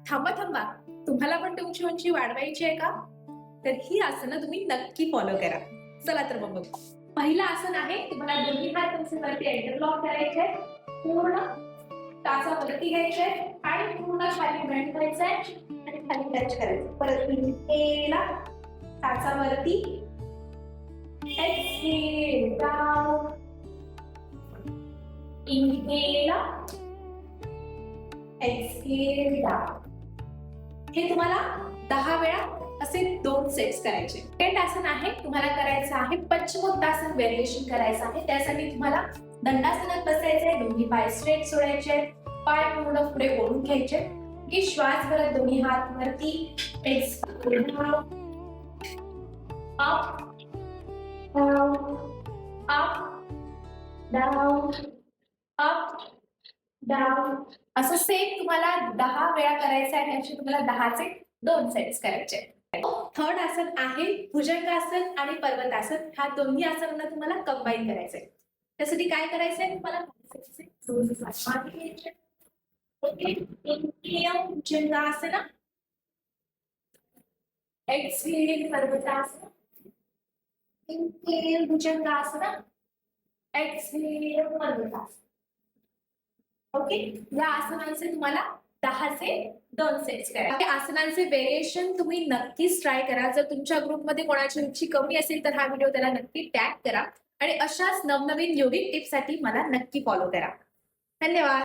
थांबा थांबा, तुम्हाला पण तुमची उंची वाढवायची आहे का? तर ही आसनं तुम्ही नक्की फॉलो करा. चला तर मग बघू. पहिलं आसन आहे, तुम्हाला दोन्ही हात तुमचे वरती इंटरलॉक करायचे, पूर्ण टाचावरती घ्यायचे आणि पूर्ण खाली बेंड करायचंय आणि खाली टच करायचं. परत इनहेला टाचावरती, एक्सहेल डाऊन, इनहेला, एक्सहेल डाऊन. हे तुम्हाला 10 वेळा असे 2 सेट्स करायचे. सेकंड आसन आहे, तुम्हाला करायचं आहे पश्चिमोत्तासन व्हेरिएशन करायचं आहे. त्यासाठी तुम्हाला दंडासनात बसायचंय, दोन्ही पाय स्ट्रेट सोडायचे, पाय पूर्ण पुढे ओढून घ्यायचे की श्वास भरत दोन्ही हात वरती, exhale down, up down, up down, up down. असं सेम तुम्हाला 10 वेळा करायचं आहे आणि तुम्हाला 10 चे 2 सेट्स करायचे. थर्ड आसन आहे भुजंगासन आणि पर्वतासन. ह्या दोन्ही आसनांना तुम्हाला कंबाईन करायचंय. त्यासाठी काय करायचंय तुम्हाला, दोन्ही हात मागे घ्यायचे. ओके, इनहेल भुजंगासन, एक्सहेल पर्वतासन, इनहेल भुजंगासन, एक्सहेल पर्वतासन. ओके, या आसनांचे तुम्हाला 10 चे 2 सेट्स करायचे. आसनांचे व्हेरिएशन तुम्ही नक्कीच ट्राय करा. जर तुमच्या ग्रुपमध्ये कोणाची उंची कमी असेल तर हा व्हिडिओ त्याला नक्की टॅग करा आणि अशाच नवनवीन योगिक टिप्ससाठी मला नक्की फॉलो करा. धन्यवाद.